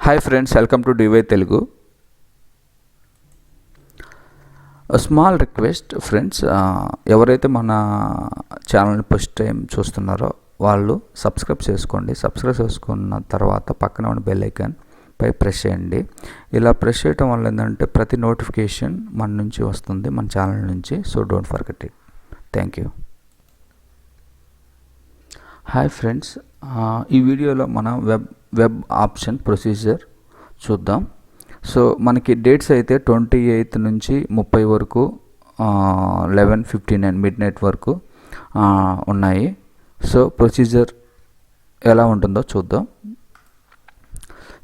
Hi friends, welcome to DY Telugu. Small request friends, ఎవరైతే మన ఛానల్ని ఫస్ట్ టైం చూస్తున్నారో వాళ్ళు సబ్స్క్రైబ్ చేసుకోండి. సబ్స్క్రైబ్ చేసుకున్న తర్వాత పక్కన ఉన్న బెల్ ఐకాన్ పై ప్రెస్ చేయండి. ఇలా ప్రెస్ చేయడం వల్ల ఏంటంటే ప్రతి నోటిఫికేషన్ మన నుంచి వస్తుంది, మన ఛానల్ నుంచి. So don't forget it. Thank you. Hi friends, ఈ వీడియోలో మనం వెబ్ ఆప్షన్ ప్రొసీజర్ చూద్దాం. సో మనకి డేట్స్ అయితే 28 నుంచి 30 వరకు 11:59 మిడ్ నైట్ వరకు ఉన్నాయి. సో ప్రొసీజర్ ఎలా ఉంటుందో చూద్దాం.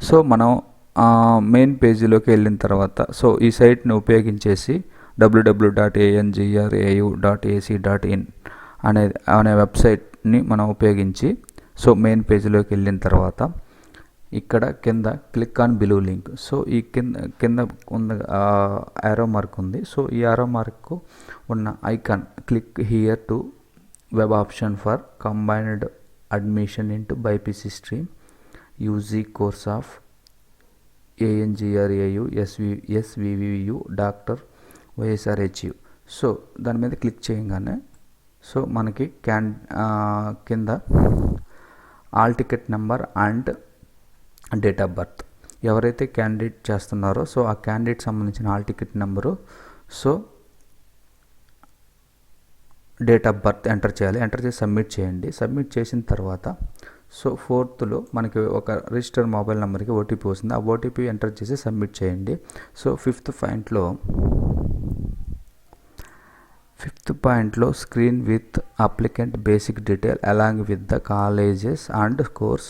సో మనం మెయిన్ పేజీలోకి వెళ్ళిన తర్వాత సో ఈ సైట్ని ఉపయోగించేసి www.angrau.ac.in అనే వెబ్సైట్ని మనం ఉపయోగించి సో మెయిన్ పేజీలోకి వెళ్ళిన తర్వాత ఇక్కడ కింద click on below link. So ఈ కింద ఉన్న యారో మార్క్ ఉంది. సో ఈ యారో మార్క్ ఉన్న icon click here to web option for combined admission into BiPC stream UG course of ANGRAU SVVU doctor YSRHU. So దాని మీద క్లిక్ చేయగానే so మనకి కింద all ticket number and date of birth, ఎవరైతే candidate చేస్తున్నారో so ఆ candidate సంబంధించిన all ticket number, so date of birth enter చేయాలి. ఎంటర్ చేసి సబ్మిట్ చేయండి. సబ్మిట్ చేసిన తర్వాత సో 4th మనకి ఒక రిజిస్టర్ మొబైల్ నెంబర్కి ఓటీపీ వస్తుంది. ఆ ఓటీపీ ఎంటర్ చేసి సబ్మిట్ చేయండి. సో 5th పాయింట్లో screen with applicant basic detail along with the colleges and course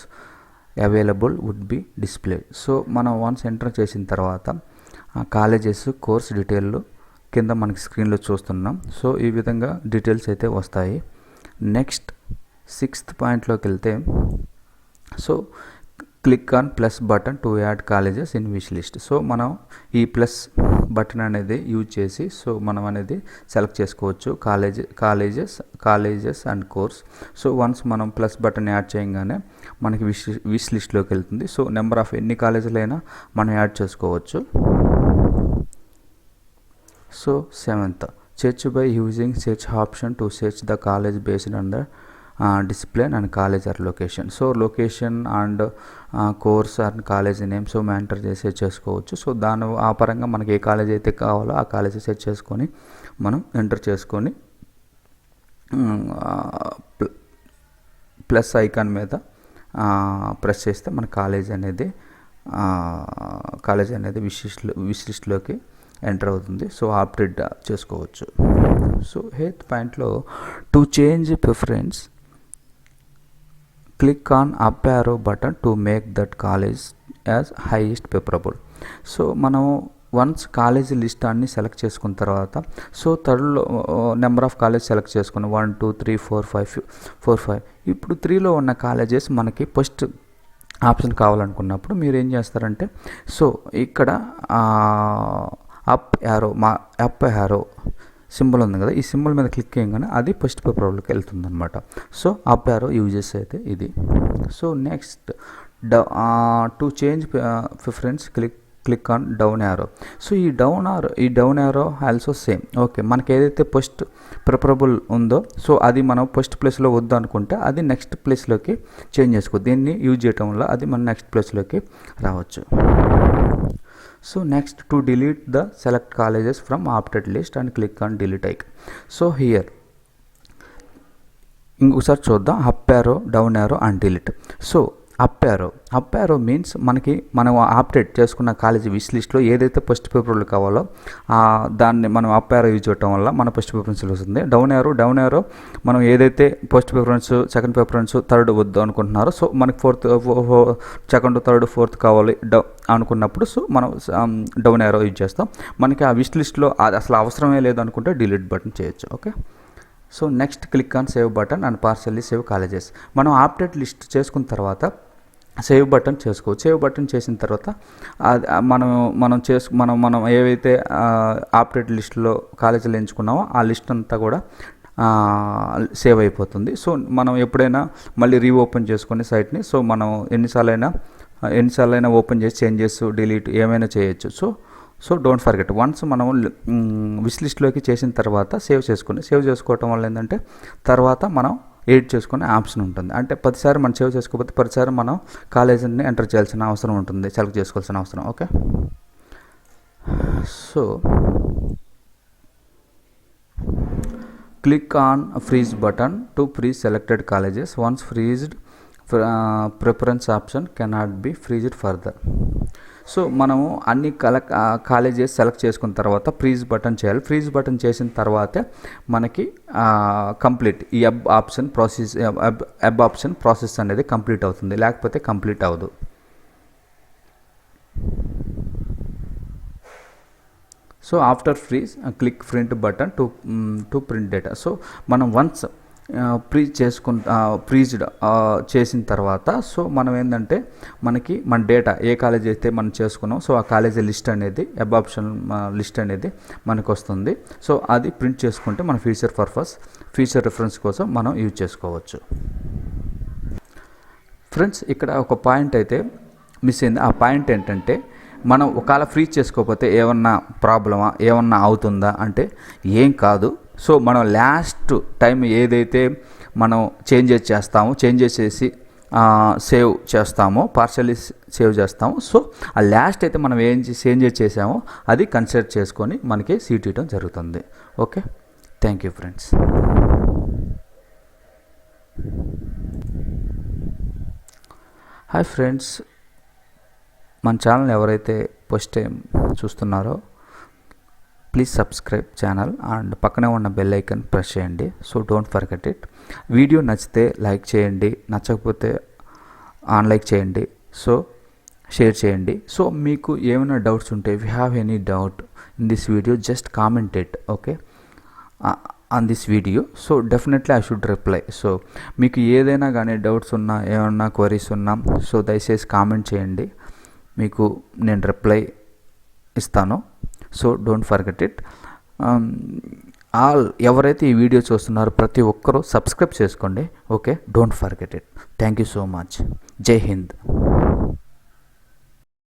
available would be display. So మనం వన్స్ ఎంటర్ చేసిన తర్వాత కాలేజెస్ కోర్స్ డీటెయిల్ కింద మనకి స్క్రీన్లో చూస్తున్నాం. సో ఈ విధంగా డీటెయిల్స్ అయితే వస్తాయి. నెక్స్ట్ 6th పాయింట్లోకి వెళ్తే so click on plus button to add colleges in wish list. So మనం ఈ ప్లస్ బటన్ అనేది యూజ్ చేసి సో మనం అనేది సెలెక్ట్ చేసుకోవచ్చు colleges and course. So once మనం ప్లస్ బటన్ యాడ్ చేయగానే మనకి విష్ లిస్ట్లోకి వెళ్తుంది. సో నెంబర్ ఆఫ్ ఎన్ని కాలేజీలైనా మనం యాడ్ చేసుకోవచ్చు. So 7th search by using search option to search the college based on the discipline and college are location. So location and course and college name so enter చేసి search చేసుకోవచ్చు. So దాని ఆ పరంగా మనకి ఏ college అయితే కావాలో ఆ college search చేసుకొని మనం ఎంటర్ చేసుకొని ప్లస్ ఐకాన్ మీద ప్రెస్ చేస్తే మన కాలేజ్ అనేది విష్ లిస్ట్లోకి ఎంటర్ అవుతుంది. సో అప్డేట్ చేసుకోవచ్చు. సో 8th పాయింట్లో to change preference click on up arrow button to make that college as highest preferable. So మనం వన్స్ కాలేజ్ లిస్ట్ అన్ని సెలెక్ట్ చేసుకున్న తర్వాత సో థర్డ్లో నెంబర్ ఆఫ్ కాలేజ్ సెలెక్ట్ చేసుకుని 1 2 3 4 5 ఇప్పుడు 3లో ఉన్న కాలేజెస్ మనకి ఫస్ట్ ఆప్షన్ కావాలనుకున్నప్పుడు మీరు ఏం చేస్తారంటే సో ఇక్కడ అప్ యారో సింబల్ ఉంది కదా, ఈ సింబల్ మీద క్లిక్ చేయగానే అది ఫస్ట్ పేపర్లోకి వెళ్తుంది అనమాట. సో అప్ యారో యూజెస్ అయితే ఇది. So next to change preference click on down arrow. So ఈ down arrow also same. Okay, మనకి ఏదైతే ఫస్ట్ ప్రిఫరబుల్ ఉందో సో అది మనం ఫస్ట్ ప్లేస్లో వద్దు అనుకుంటే అది నెక్స్ట్ ప్లేస్లోకి చేంజ్ చేసుకో. దీన్ని యూజ్ చేయటం వల్ల అది మన నెక్స్ట్ ప్లేస్లోకి రావచ్చు. So next to delete the select colleges from opted list and click on delete icon. So here ఇంకొకసారి చూద్దాం. Up arrow, down arrow and delete. So up arrow means మనం ఆప్టెడ్ చేసుకున్న కాలేజీ విష్ లిస్ట్లో ఏదైతే first పేపర్లు కావాలో దాన్ని మనం అప్ యారో యూజ్ చేయడం వల్ల మన ఫస్ట్ ప్రిఫరెన్స్ వస్తుంది. డౌన్ యారో మనం ఏదైతే first preference, second preference, third వద్దు అనుకుంటున్నారో సో మనకి సెకండ్, థర్డ్, ఫోర్త్ కావాలి అనుకున్నప్పుడు సో మనం డౌన్ యారో యూజ్ చేస్తాం. మనకి ఆ విష్ లిస్ట్లో అది అసలు అవసరమే లేదు అనుకుంటే డిలీట్ బటన్ చేయొచ్చు. Okay. So next click on save button and partially save colleges. మనం ఆప్టెడ్ లిస్ట్ చేసుకున్న తర్వాత సేవ్ బటన్ చేసుకోవచ్చు. సేవ్ బటన్ చేసిన తర్వాత మనం ఏవైతే ఆప్టెడ్ లిస్ట్లో కాలేజీలు ఎంచుకున్నామో ఆ లిస్ట్ అంతా కూడా సేవ్ అయిపోతుంది. సో మనం ఎప్పుడైనా మళ్ళీ రీఓపెన్ చేసుకుని సైట్ని సో మనం ఎన్నిసార్లైనా ఎన్నిసార్లు అయినా ఓపెన్ చేసి చేంజెస్ డిలీట్ ఏమైనా చేయొచ్చు. సో డోంట్ ఫర్గెట్, వన్స్ మనం విష్ లిస్ట్లోకి చేసిన తర్వాత సేవ్ చేసుకోవటం వల్ల ఏంటంటే తర్వాత మనం ఎడిట్ చేసుకునే ఆప్షన్ ఉంటుంది. అంటే 10సారి మనం సేవ్ చేసుకోకపోతే 10సారి మనం కాలేజీని ఎంటర్ చేయాల్సిన అవసరం ఉంటుంది, సెలెక్ట్ చేసుకోవాల్సిన అవసరం. Okay, so click on freeze button to freeze selected colleges. Once freezed, preference option cannot be freezed further. So మనము అన్ని కాలేజెస్ సెలెక్ట్ చేసుకున్న తర్వాత ఫ్రీజ్ బటన్ చేయాలి. ఫ్రీజ్ బటన్ చేసిన తర్వాతే మనకి కంప్లీట్ ఈ వెబ్ ఆప్షన్ ప్రాసెస్ అనేది కంప్లీట్ అవుతుంది, లేకపోతే కంప్లీట్ అవ్వదు. So after freeze click print button to print data. So మనం వన్స్ ఫ్రీజ్డ్ చేసిన తర్వాత సో మనం ఏంటంటే మనకి మన డేటా ఏ కాలేజ్ అయితే మనం చేసుకున్నాం సో ఆ కాలేజీ లిస్ట్ అనేది వెబ్ ఆప్షన్ లిస్ట్ అనేది మనకు వస్తుంది. సో అది ప్రింట్ చేసుకుంటే మన ఫ్యూచర్ రిఫరెన్స్ కోసం మనం యూజ్ చేసుకోవచ్చు. ఫ్రెండ్స్, ఇక్కడ ఒక పాయింట్ అయితే మిస్ అయింది. ఆ పాయింట్ ఏంటంటే మనం ఒకవేళ ఫ్రీజ్ చేసుకోకపోతే ఏమన్నా ప్రాబ్లమా, ఏమన్నా అవుతుందా అంటే ఏం కాదు. సో మనం లాస్ట్ టైం ఏదైతే మనం చేంజెస్ చేసి సేవ్ చేస్తామో, పార్షియల్లీ సేవ్ చేస్తామో, సో ఆ లాస్ట్ అయితే మనం ఏం చేంజెస్ చేసామో అది కన్సిడర్ చేసుకొని మనకి సీట్ ఇవ్వడం జరుగుతుంది. Okay, thank you friends. Hi friends, మన ఛానల్ ఎవరైతే ఫస్ట్ టైం చూస్తున్నారో ప్లీజ్ సబ్స్క్రైబ్ ఛానల్ అండ్ పక్కనే ఉన్న బెల్ ఐకాన్ ప్రెస్ చేయండి. So don't forget it. Video నచ్చితే లైక్ చేయండి, నచ్చకపోతే అన్లైక్ చేయండి, సో షేర్ చేయండి. సో మీకు ఏమైనా డౌట్స్ ఉంటే if you have any doubt in this video just comment it, okay, on this video. So definitely I should reply. So మీకు ఏదైనా కానీ డౌట్స్ ఉన్నా, ఏమన్నా క్వరీస్ ఉన్నా సో దయచేసి కామెంట్ చేయండి, మీకు నేను రిప్లై ఇస్తాను. So don't forget it. ఎవరైతే ఈ వీడియో చూస్తున్నారో ప్రతి ఒక్కరూ సబ్స్క్రైబ్ చేసుకోండి. Okay, don't forget it. Thank you so much. జై హింద్.